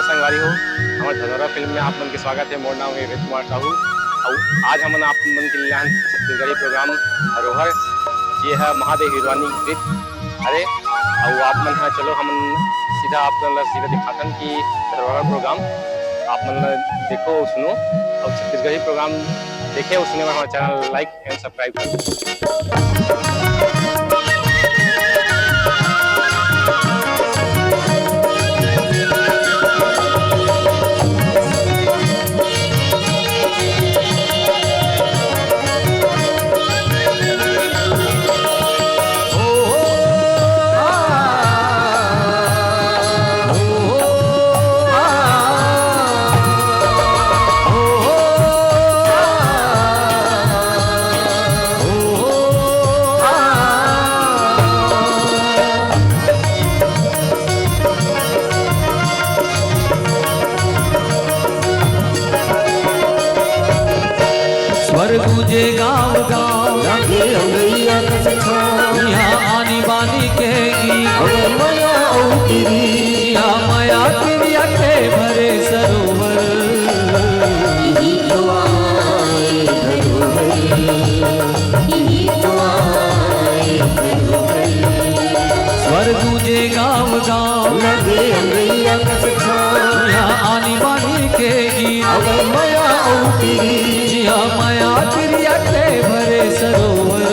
नमस्कार संगवारी हो। हमारे धनौरा फिल्म में आप मन के स्वागत है। मोर नाम है वेद कुमार साहू और आज हमन आप मन के लिए छत्तीसगढ़ी प्रोग्राम धरोहर ये है महादेव हिरवानी गीत अरे और आप मन चलो हमन सीधा आप मन सीधा दिखाथन कि धरोहर प्रोग्राम आप मन देखो सुनो और छत्तीसगढ़ी प्रोग्राम देखे उसने हमारा चैनल लाइक एंड सब्सक्राइब करो। गूंजे गाँव गाँव लगे अंगैया यहाँ आनी बानी कहेगी यहाँ माया क्रिया के भरे सरोवर स्वर गूंजे गाँव गाँव लगे अंगैया यहाँ आनी बानी कहेगी यहाँ माया क्रिया के भरे सरोवर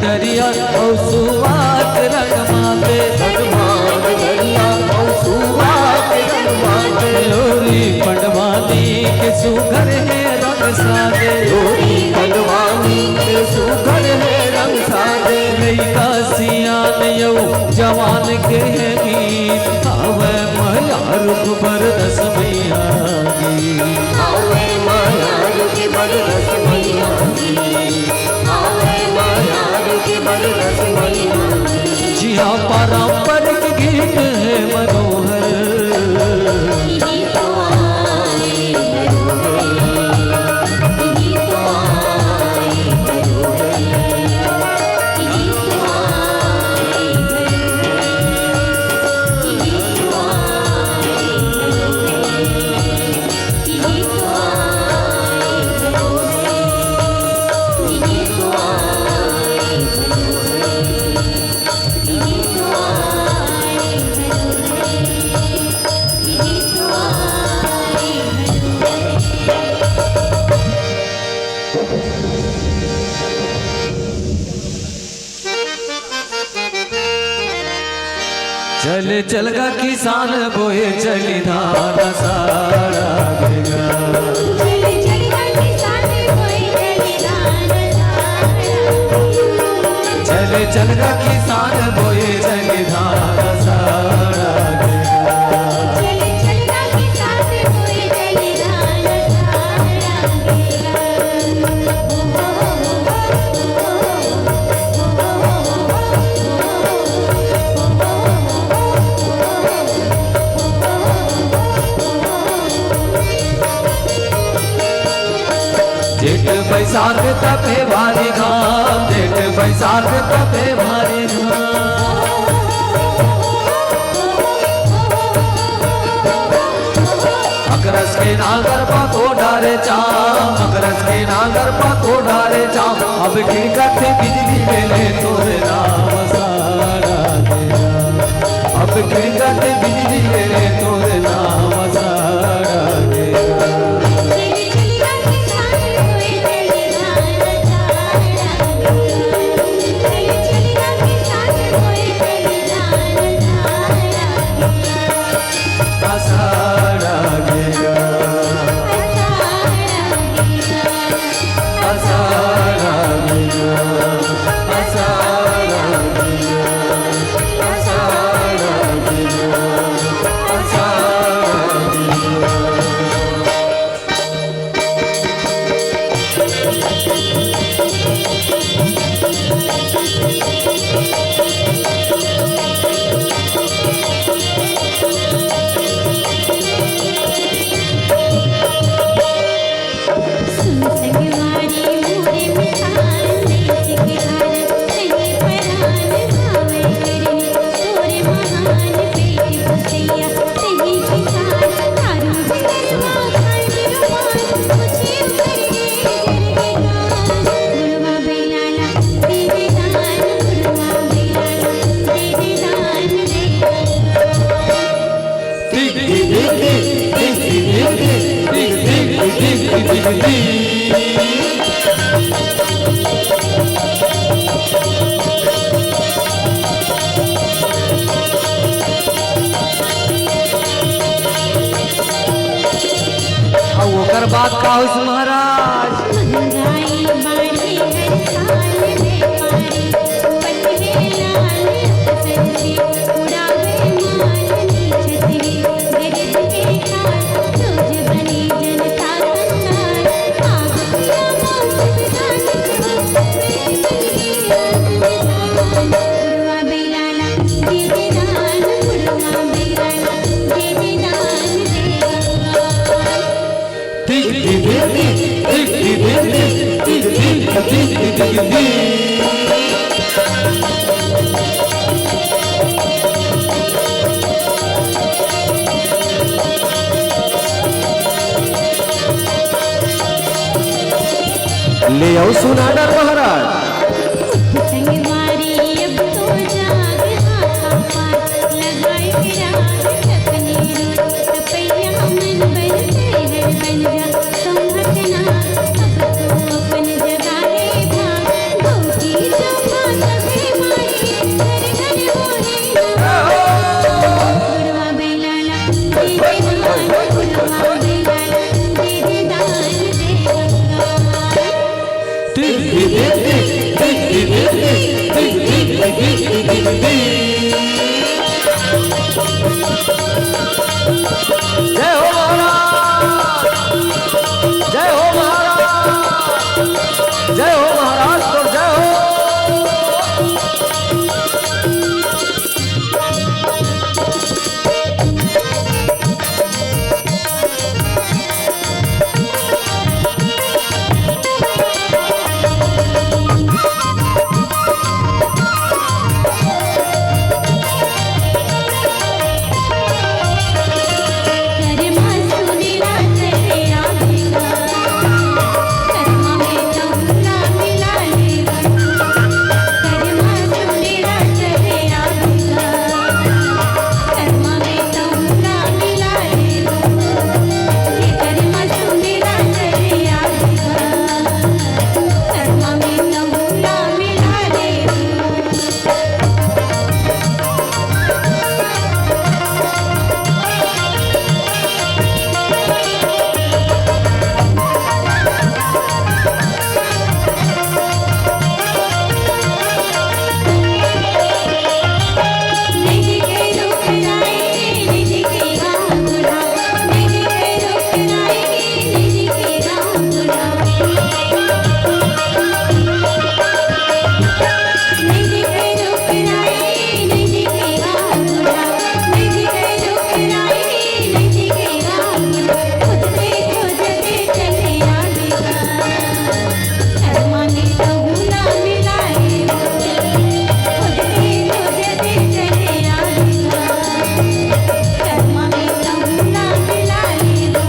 दरिया और सुवात रंग माते दरिया और सुवात रंग माते लोरी पंडवानी के सुघर है रंग सादे लोरी पंडवानी के सुघर है रंग सादे लइका सियान यौ जवान के है मीत आवे माया रुख बरदस मैया की आवे माया रुख बरदस मैया की आवे माया बरदस मैया जी हाँ पारंपरिक गीत है मनोहर चल चलगा किसान बोए चली धान सारा देगा चल चलगा किसान बोए चली धान सारा जेठ बैसाख तपे भारी घाम जेठ बैसाख तपे भारी घाम अकरस के नागर पाको डारे चाम अकरस के नागर पाको डारे चाम अब खिड़कत बिजली मेले तोरे नाम सारा तेरा अब खिड़कत बिजली मेले तोरे नाम सारा तेरा चली ओकर बात का होइस महाराज महंगाई बढ़ी हर साल व्यापारी बटवे लाल सच्ची उड़ावे मालनी छतरी गरीब के खाल रोज बनी जनता कंगाल आग पिया मौसम गान उड़वा बेलाला दे दे दान उड़वा बेलाला दे दे दान ले आओ सुनाडर महाराज संगवारी अब तो जाग हाथा पार लगाई राग तकनी रोज तपैया मन बन हर बन जा संभटना अब तो अपन जगा ले भाग धोती चौका सके मारी घर घर होए गुड़वा बेलाला दे दे दान गुड़वा बेलाला दे दे दान दे गंगा जय हो महाराज जय हो महाराज जय हो महाराज तो जय हो कर्मा सुनेरा चले आवेगा कर्मा में तहुला मिला लेगा कर्मा सुनेरा चले आवेगा कर्मा में तहुला मिला लेगा ये कर्मा सुनेरा चले आवेगा कर्मा में तहुला मिला लेगा निधि के रुख राएगी निधि के गाँव बुढ़ा निधि के रुख राएगी निधि के गाँव बुढ़ा निधि के रुख राएगी निधि के गाँव बुढ़ा निधि के रुख राएगी निधि के गाँव बुढ़ा खुद पे खोजते चले आवेगा कर्मा ने तहुला मिलाएगा खुद पे खोजते चले आवेगा कर्मा में तहुला मिला लेगा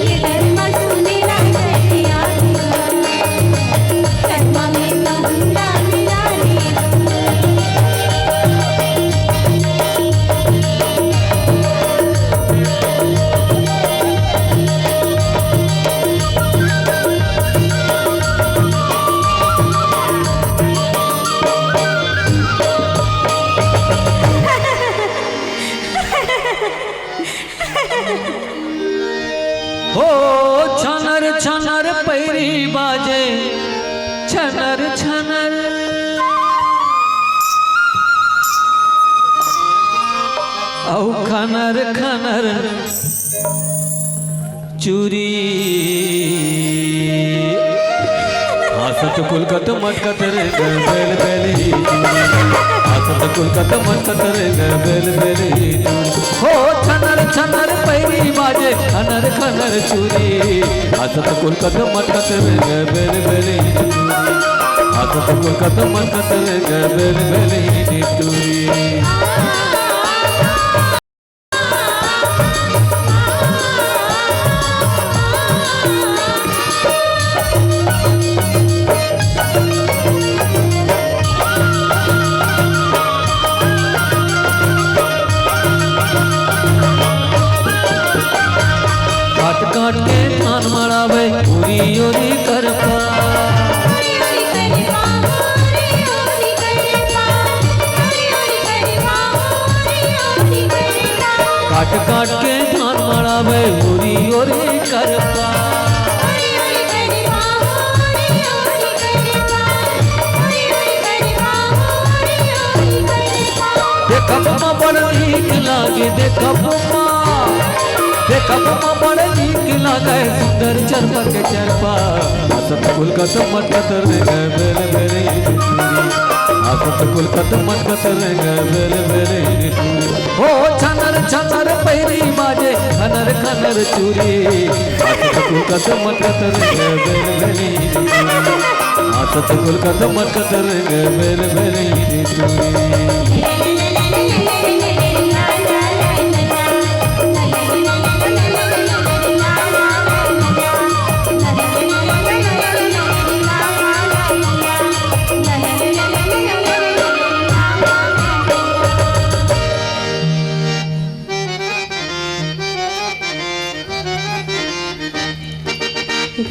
ये कर्मा सुनेरा चले आवेगा कर्मा में तहुला मिला लेगा हो छनर छनर पैरी बाजे छनर छनर औ खनर खनर चूरी हासत कुलकत मटकत रे बेल बेली हासत कुलकत मटकत रे बेल बेली हो छनर छनर पैरी बाजे खनर खनर चूरी हासत कुलकत मटकत रे बेल बेली हासत कुलकत मटकत रे बेल बेली चूरी काट काट के धान मड़ावे काट काट के धान मड़ावे ओरी ओरी करपा ओरी ओरी करवा ओरी ओरी करवा ओरी ओरी करवा ओरी ओरी करवा देखब माँ बड़ नीक लागे देखब माँ बड़ नीक लागे सुंदर चरपा के चरपा आसत कुल कदम मत कतर गए बेले बेले आसत कुल कदम मत कतर गए बेले बेले हो छनर छनर पैरी बाजे खनर खनर चूरी आसत कुल कदम मत कतर गए बेले बेले आसत कुल कदम मत कतर गए बेले बेले चूरी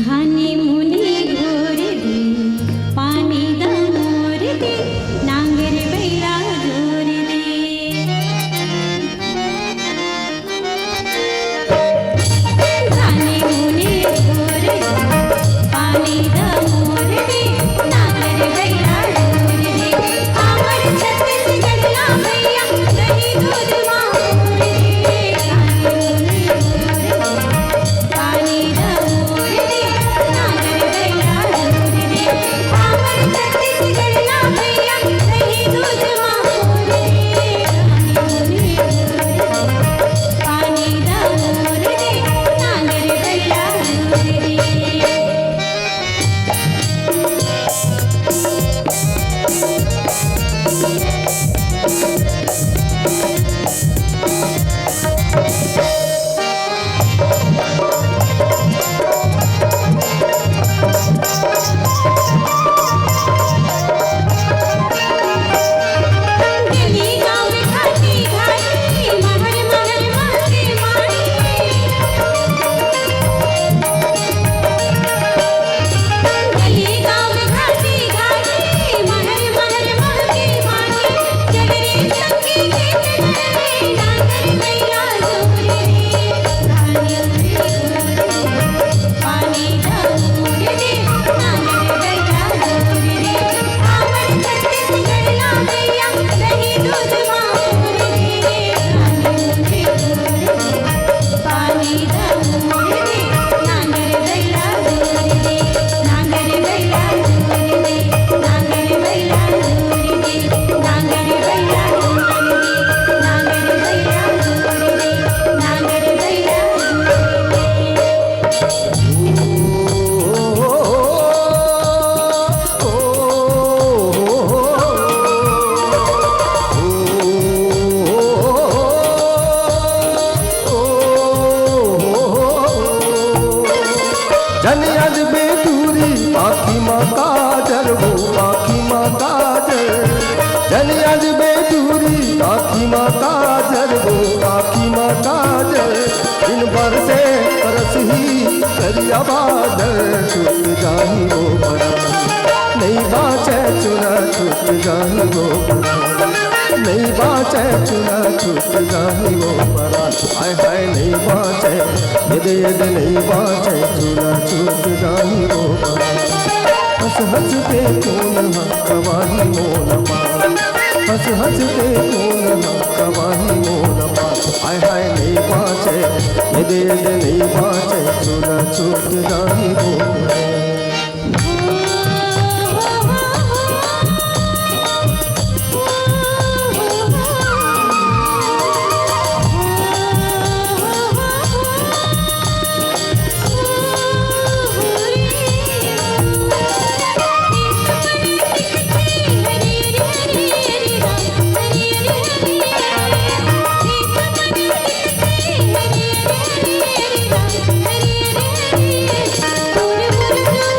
घानी मुनि घोर दे पानी दा मोर दे नांगर बैला जोर दे घानी मुनि घोर दे पानी दा मोर दे नांगर बैला जोर दे आमर छत्तीसगढ़ ना भैया दही दूध माहौर दे घानी मुनि घोर दे पानी दा मोर दे नांगर बैला जोर दे आमर छत्तीसगढ़ ना भैया दही दूध माहौर दे घानी मुनि घोर दे पानी दा मोर दे नांगर बैला जोर दे दिल्ली गाँव में घाटी घाटी महर महर महके माटी दिल्ली गाँव में घाटी घाटी महर महर महके माटी जगरे संगी गीत धरे नांगर बैला जोर दे घानी मुनि घोर दे पानी दा मोर दे नांगर बैला जोर दे आमर छत्तीसगढ़ ना भैया दही दूध माहौर दे घानी मुनि घोर दे पानी दा मोर दे नांगर बैला जोर दे नांगर बैला जोर दे नांगर बैला जोर दे नांगर बैला जोर दे नांगर बैला जोर दे नांगर बैला जोर दे जन अज बेदूरी पाखी माँ काजर वो पाखी माँ काजर जन अज बेदूरी पाखी माँ काजर वो पाखी माँ काजर दिन भर से परस ही करिया बादल छुट जाही वो बड़ा नहीं बाचे चुना छुट जाही वो बड़ा नहीं बाचे चुना छुट जाही वो बड़ा हाय हाय नहीं बाचे यद नहीं बाचे चुना छुट जाही वो बड़ा हंस हंस के कौन कवाही मोन पार हंस हंस के कौन कवाही मोन पार हाय हाय नहीं बाचे यद नहीं बाचे चुना छुट जाही वो बड़ा हरे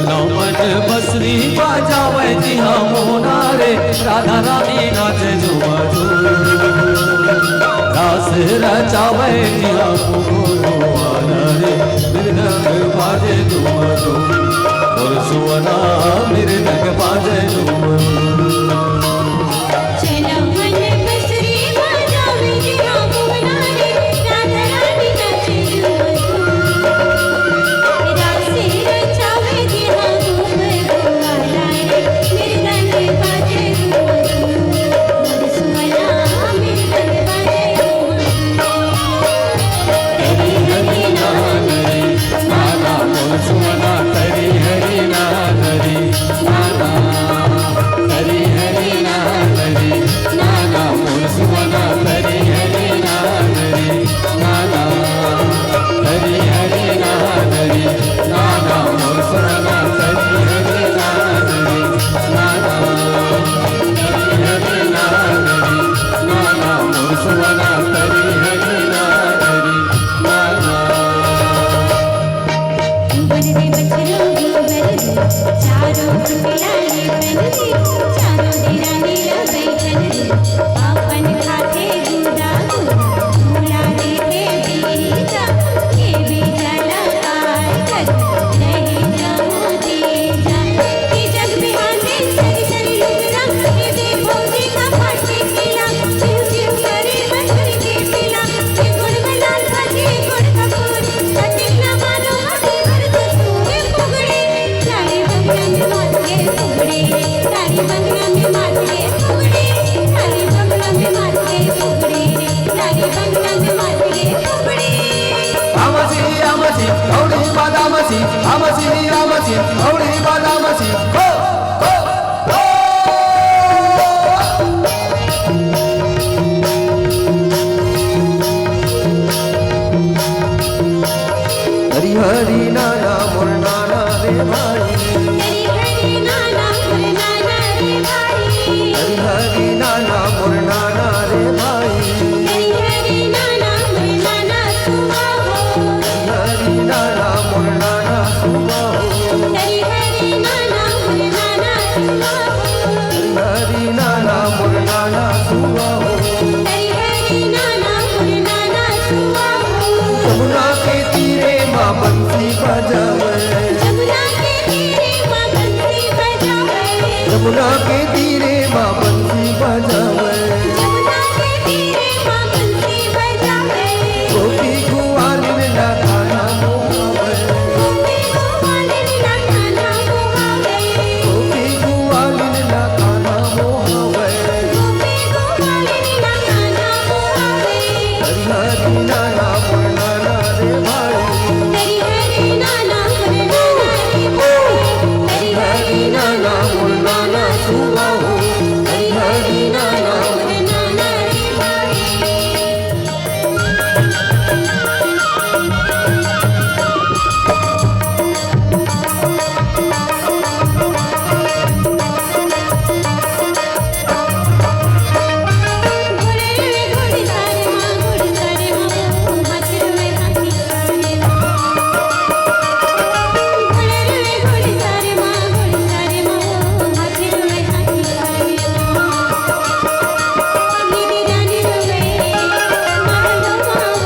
बसरी बजावे जी हाँ मोना रे राधा रानी नाचे झूमा झूम रास रचावे जी हाँ मोना रे मृदंग बाजे झूम झूम और सुवना मृदंग बाजे झूम चलो मन बसरी बजावे जी हाँ मोना रे राधा रानी नाचे झूम झूम रास रचावे जी हाँ घूम घुमाना रे मृदंग बाजे झूम झूम और सुवना मृदंग बाजे झूम हरि हरि नानरी नाना मोर सुवना हरि हरि नानरी नाना हरि हरि नानरी नाना मोर सुवना हरि हरि नानरी नाना हरि हरि नानरी नाना मोर सुवना हरि हरि नानरी नाना हरि हरि नानरी नाना मोर सुवना हरि हरि नानरी नाना वन रे बछरू गोबर रे चारों पिलाने बन रे चारों दिरानी ला बैठन रे आपन खाते दूधा दूधा भूला रे के बीजा लगाए कर रहे जाओ जीजा कि जग बिहाने सरी सरी लुगरा ये देखो जी का फाटे किला चिव चिव करे मछली के पिला ये गुड़ मलाल भाजी गुड़ कपूर कटिंग ना मानो हटे भर दस्तूरे फुगड़े लाली बंगला में माथे फुगड़े लाली बंगला में माथे फुगड़े लाली बंगला में माथे जमुना के तीरे माँ बंसी बजावे जमुना के तीरे माँ बंसी बजावे गोपी कुंवारिन ना खाना मोहावे गोपी कुंवारिन ना खाना मोहावे गोपी कुंवारिन ना खाना मोहावे गोपी कुंवारिन ना खाना मोहावे हरि नाना नाना रे भाई हरि हरि नाना हरि नाना रे भाई हरि नाना नाना सुबाहो हरि नाना हरि नाना रे भाई घोड़े रे घोड़ी सारे माँ वो हाथी रे हाथी सारे माँ घोड़े रे घोड़ी सारे माँ वो हाथी रे हाथी सारे माँ दीदी रानी रोवे महलो मावो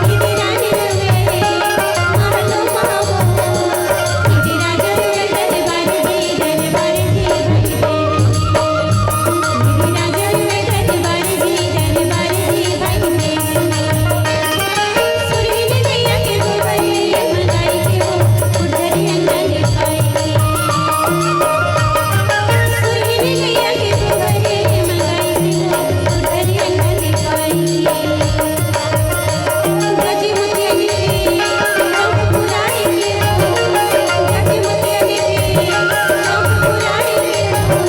दीदी रानी रोवे महलो मावो दीदी राजा रोवे दरबार जी भाई दे दीदी राजा रोवे दरबार जी भाई दे सुरीन दैया के गोबरे मंगाई के वो उधर अंगन पाई सुरीन दैया के गोबरे मंगाई के वो उधर अंगन पाई गजी मुतियानी पे चौक पुराई के वो गजी मुतियानी पे चौक पुराई के वो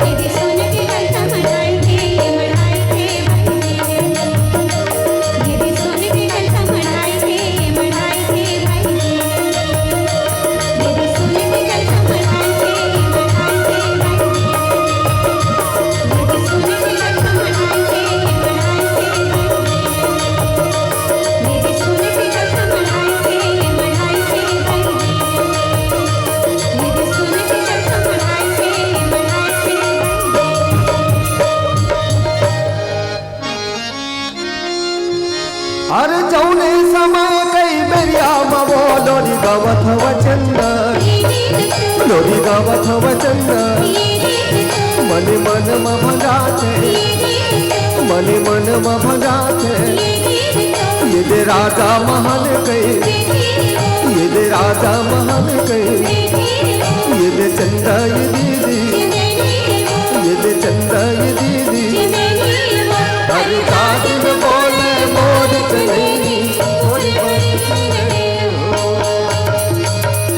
दीदी सोने के गलता मढ़ाई के भाई दे दीदी सोने के गलता मढ़ाई के भाई दे दीदी सोने के गलता मढ़ाई के भाई दे दीदी सोने के गलता मढ़ाई के दीदी सोने के गलता मढ़ाई के दीदी सोने के गलता अरे जौने समय कई बेरिया मवो लोरी गावत वचन लोरी गावत वचन मन मन म भगाते मन मन म भगाते ये दे राजा महल गए ये दे राजा महल गए ये दे चंदा ये दीदी ये दे चंदा ये दीदी अरे काट में बोले मोर चलेगी मोर बड़ी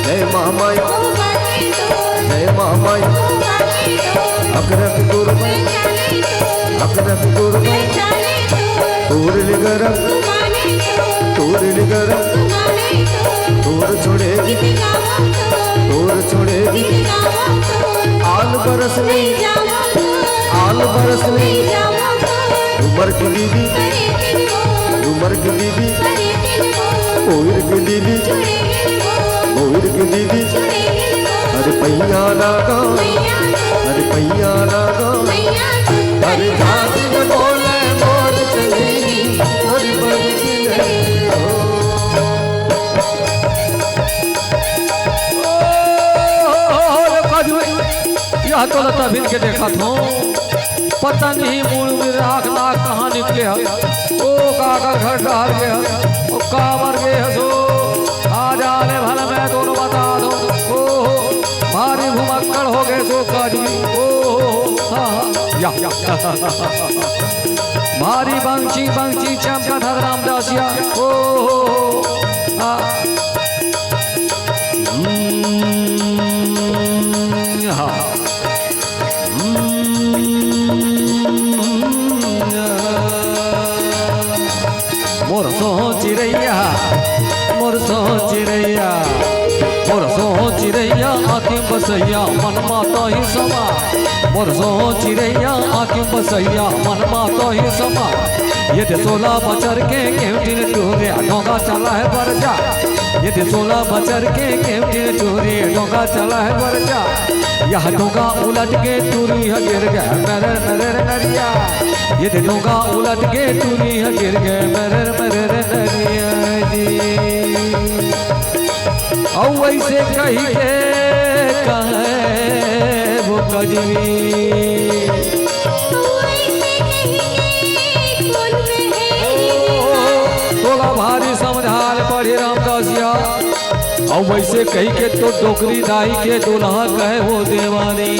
जय मामाई जय मामाई अकरक गुरबाई अकरक गुरबाई तोर लिगरम तोर लिगरम तोर छोड़ेगी तोर छोड़ेगी आल बरस नहीं आल बरस नहीं उमर की बीबी उमर की बीबी ओर की बीबी ओर की बीबी अरे पैया लागा अरे पैया लागा अरे जाति में बोले मोर चलेगी मोर बड़ी यह तो लता बिन के देखा था पता नहीं मूल में राख लाख कहाँ निकले है ओ काका घर डाल गए है ओ का मर गए है सो आ जाने भला मैं दोनों बता दो ओ भारी घुमक्कड़ हो गए सो काजी ओ या भारी बंची बंची चमका था रामदासिया ओ मोर चिरैया मोर चिरैया मोर चिरैया आँखें बसैया मन माता ही समा मोर चिरैया आँखें बसैया मन माता ही समा ये 16 बचर के केवटिन टूरे डोंगा चला है बरजा ये 16 बचर के केवटिन टूरे डोंगा चला है बरजा यह डोंगा उलट के टूरी है गिर गए मेरे मेरे नरिया ये डोंगा उलट के टूरी है गिर गए मेरे मेरे नरिया जी औ वैसे कही के कहे कजरी। थोड़ा भारी समझाल पढ़े रामदासिया और वैसे कही के तो डोकरी दाई के दुल्हा कहे वो देवानी।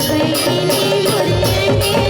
बैठे मोर अंडे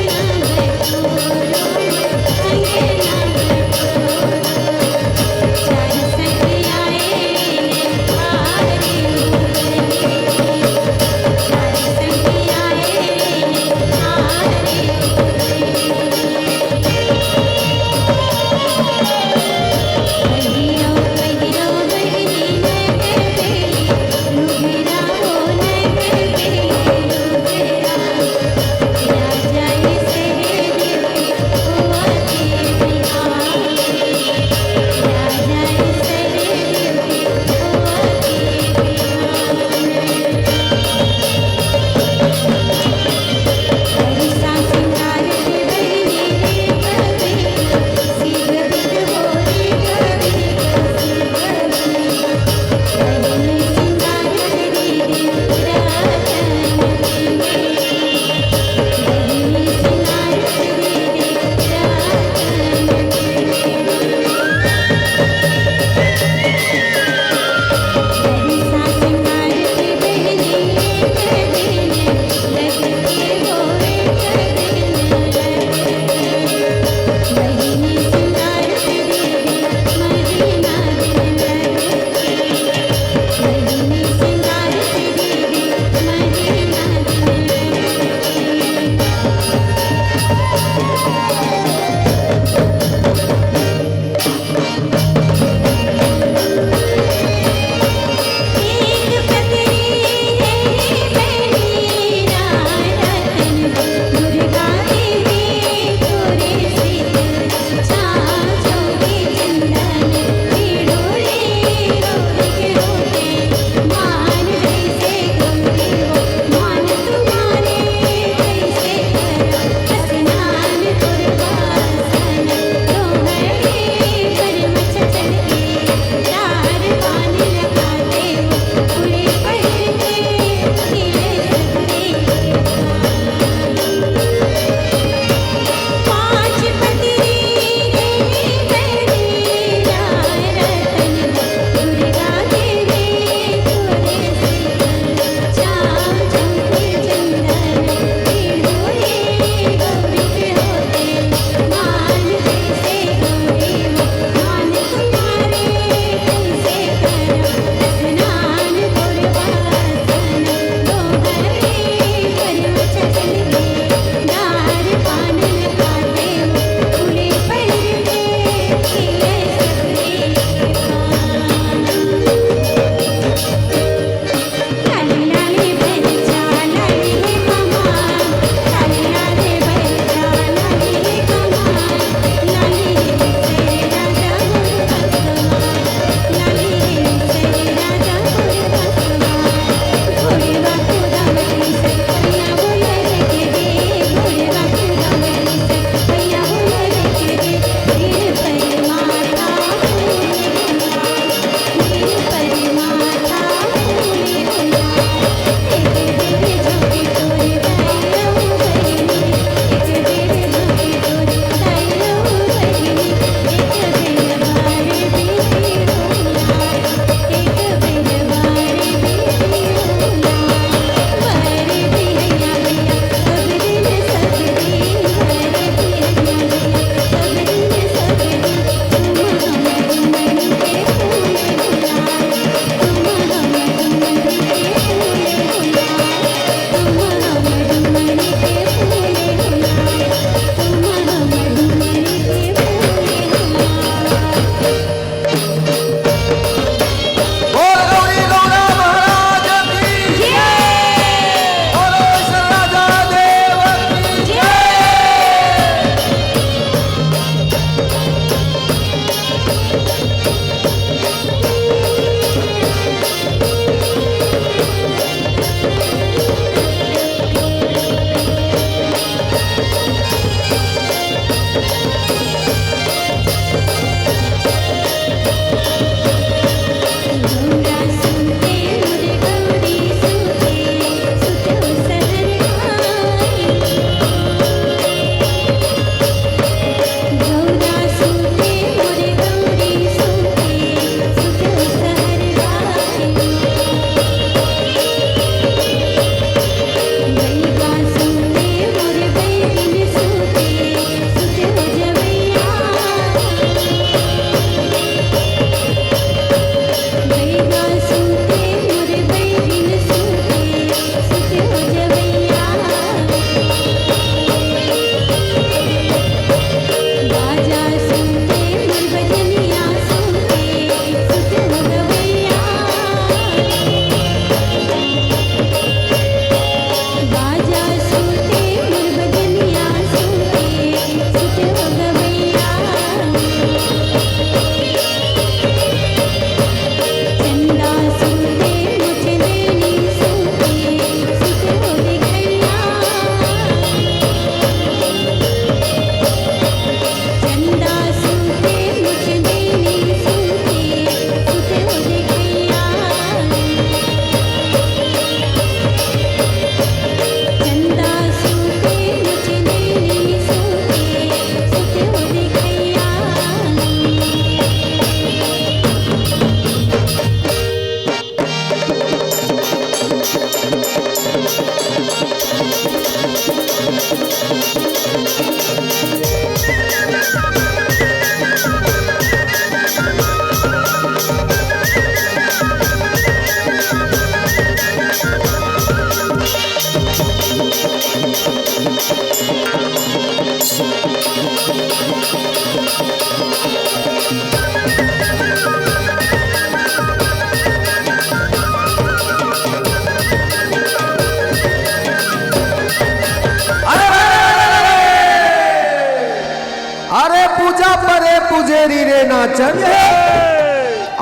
अरे पूजा परे पुजेरी रे नाचन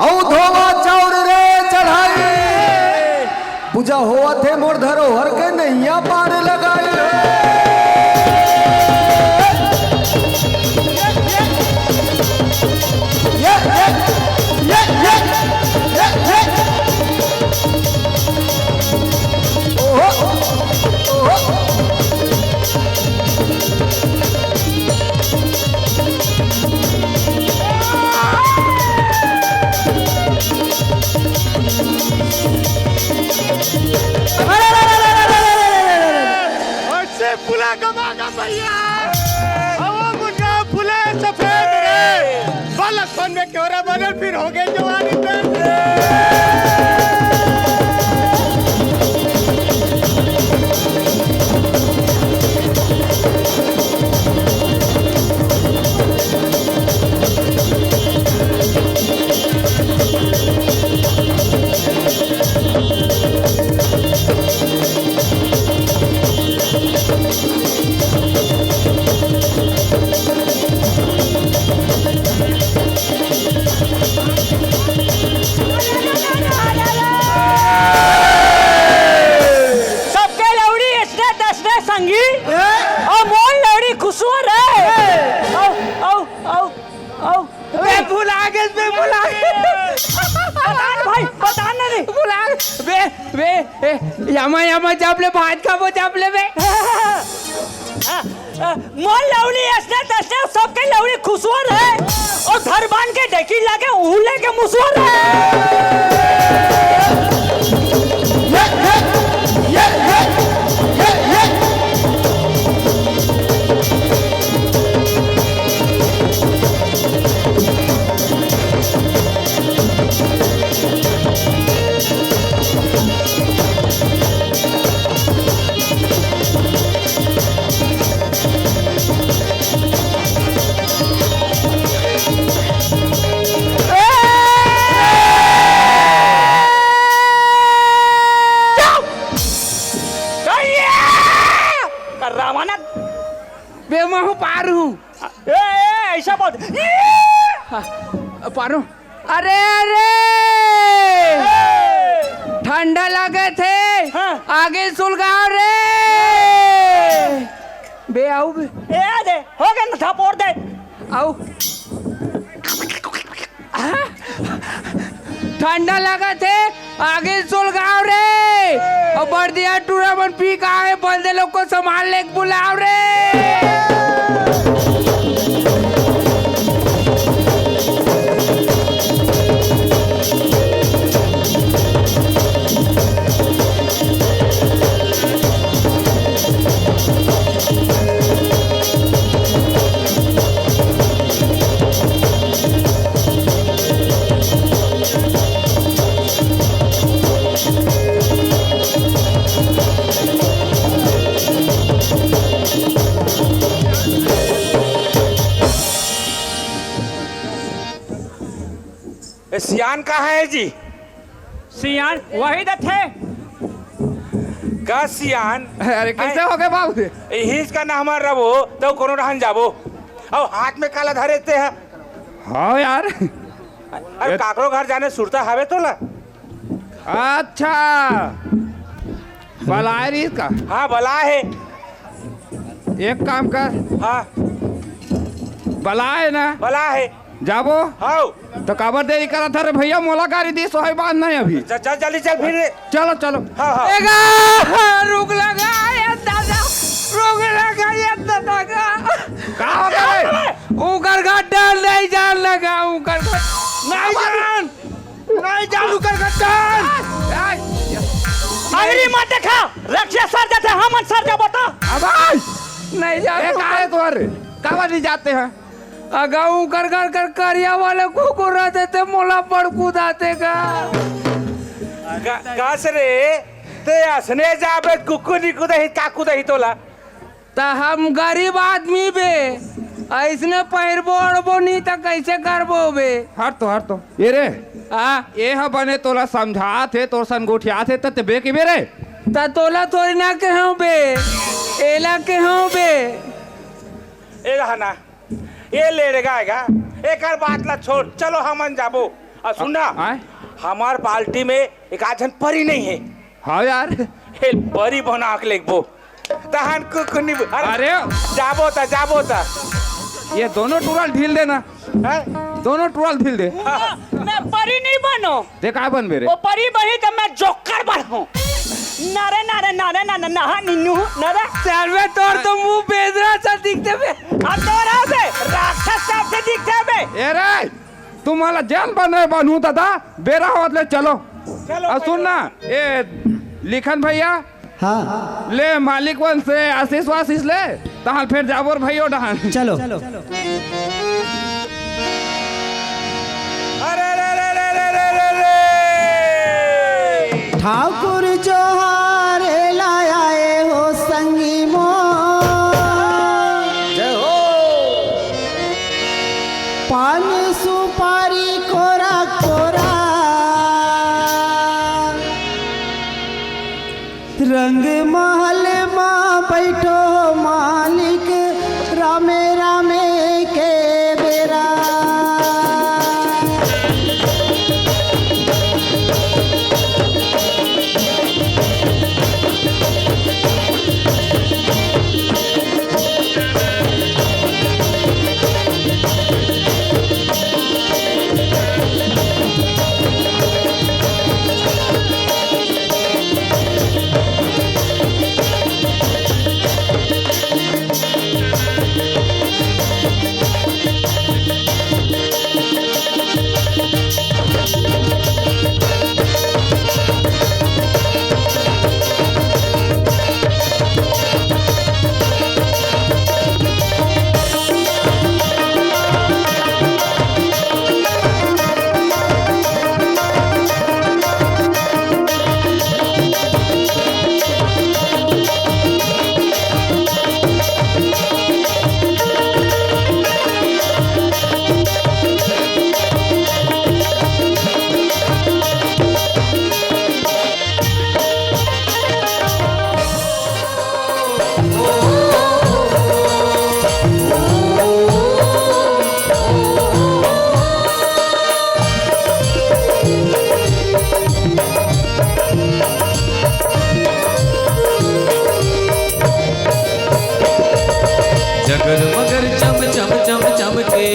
औ धोवा चाउर रे चढ़ाई पूजा होवा थे मोर धरोहर के नैया पार लगाई ओहो ओहो फुला कमा का भैया हवा मुन्ना फुले सफेद रे बालकपन में क्योरा बदल फिर हो गए जवानी पे यामा चापले भात खाबो चापले बे मोल लवली असने तसने सबके लवली खुशवर है और घर बांध के ढकी लाके उहले के मुसवर बे मैं हूँ पार हूँ ऐसा बोल पारो अरे अरे ठंडा लगे थे आगे सुलगाओ रे बे आओ बे दे हो गया ना थपोड़ दे आओ ठंडा लगा थे आगे सुलगाओ रे और बर्दिया टूर्नामेंट पी का है बंदे लोग को संभाल ले बुलाओ रे सियान कहाँ है जी? सियान वही तो थे का सियान? अरे कैसे हो गए बाबू हिंस का ना हमार रबो तो कोनो रहन जाबो और हाथ में काला धरेते है। हाँ यार अरे काकरो घर जाने सुरता हवे तो ला। अच्छा बलायरी का हाँ बला है। एक काम कर हाँ बला है ना बला है जाबो हाँ तो काबर देरी करा था रे भैया मोला गाड़ी दी सोई बात नहीं अभी चल जल्दी चल फिर चलो चलो हाँ हाँ रुक लगा ये दादा रुक लगा ये दादा का हो गए ऊकर गड्ढा नहीं जान लगा ऊकर नहीं जान ऊकर गड्ढा अगली मत खा सर जा बता। अब नहीं जाते काहे तोरे कावा नहीं जाते हैं अगाऊ कर कर कर करिया वाले कुकुर रहते थे मोला पड़ कूदाते का गास रे ते असने जाबे कुकु नी कुदही का कुदही तोला ता हम गरीब आदमी बे ऐसने पैरबो अड़बो नहीं तो कैसे करबो बे। हट तो ये रे हाँ ये हा बने तोला समझा थे तोर सन गोठिया थे तते बे के बेरे ता तोला थोड़ी ना के हूँ बे एला के हूँ बे ए रहना ये ले गाएगा एक हर बात ला छोड़ चलो हमन जाबो और सुनना हमार पार्टी में एक आजन परी नहीं है। हाँ यार हे परी बना के लेबो तहन कुकुनी अरे जाबो ता ये दोनों टूरल ढील देना हैं? दोनों टूरल ढील दे मैं परी नहीं बनो ते का बन मेरे वो परी बही तो मैं जोकर बनूं। नारे नारे नारे नारे नहा निन्नू नारे सर्वे तोड़ तो मुंह बेदरा सा दिखते बे अब तोरा बे राक्षस टाइप से दिखते बे। ए रे तुम्हाला जान बने बनू दादा बेरा होत ले चलो और सुनना ए लिखन भैया हाँ ले मालिक वन से आशीष वाशीष ले तहां फिर जाबोर भैयो डहान चलो अरे रे ठाकुर जोहार लाए हो संगी मो जय हो पान सुपारी कोरा कोरा रंग महल माँ बैठो मालिक रामे रामे के बेरा जगर मगर चम चम चम चमके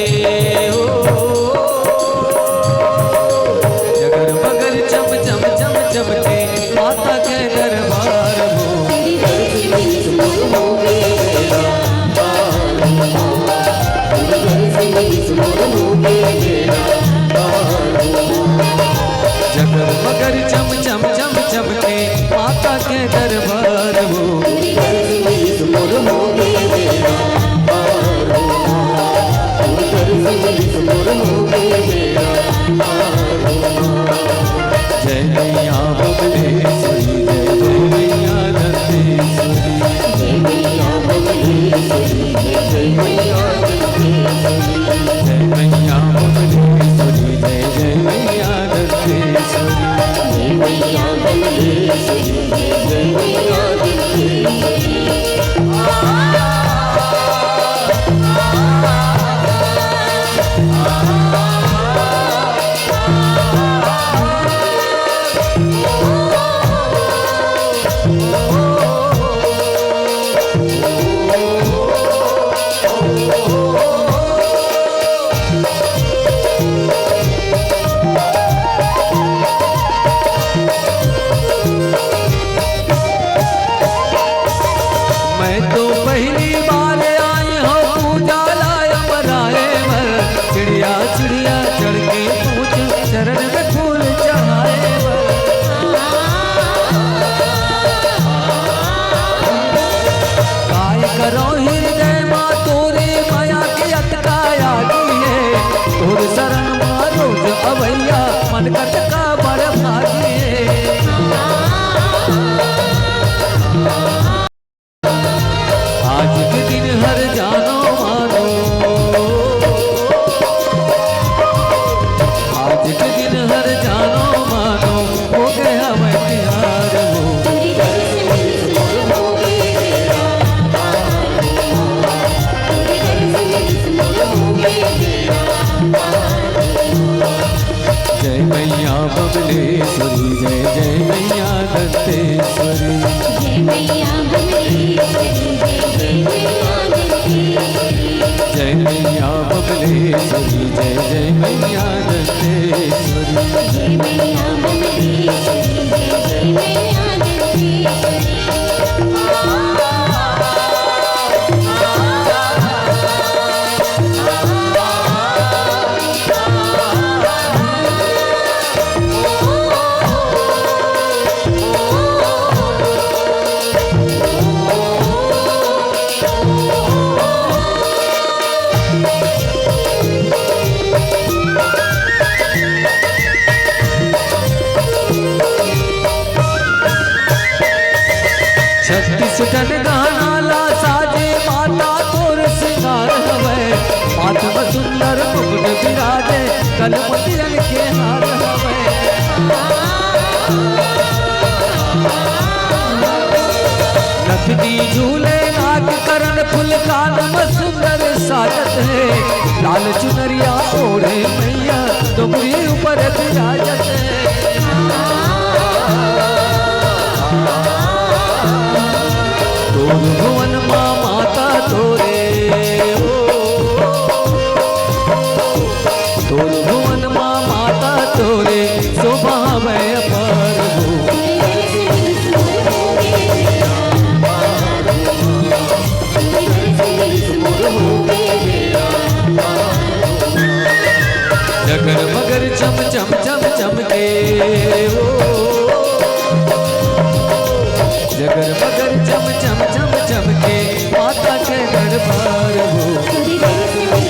हो जगर मगर चम चम चम चमके माता के दरबार हो जगर मगर चम चम चम चमके माता के दरबार हो जय मैया बबलेश्वरी जय जय मैया दंतेश्वरी जय मैया बबलेश्वरी जय मैया दंतेश्वरी जय मैया बबलेश्वरी जय जय मैया दंतेश्वरी जय मैया बबलेश्वरी जय जय मैया मैया बमलेश्वरी जय जय मैया दंतेश्वरी जय मैया बमलेश्वरी जय जय मैया दंतेश्वरी जय मैया बमलेश्वरी जय जय मैया छत्तीसगढ़ गाना ला साजे माता तोर सिंगार हवे माथ में सुंदर मुकुट विराजे कलमतियन के हार हवे नथनी झूले नाग करण फुल कान में सुंदर साजत है लाल चुनरिया ओढ़े मैया डुमरी ऊपर विराजत है तोर भुवन माँ माता तोरे तोर भुवन माँ माता तोरे शोभा में अपार हो जगर मगर चम चम चम चमके जगर मगर चम चम चम चमके माता के दरबार हो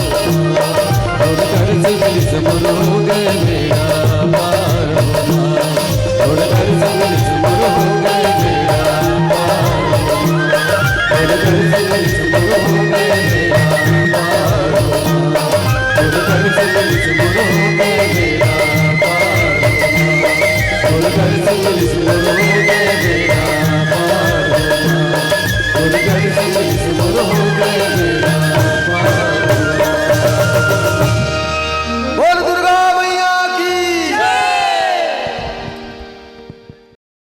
और कर सिमर सिमर हो गए मेरा पार हो और कर सिमर सिमर हो गए मेरा पार हो और कर सिमर सिमर हो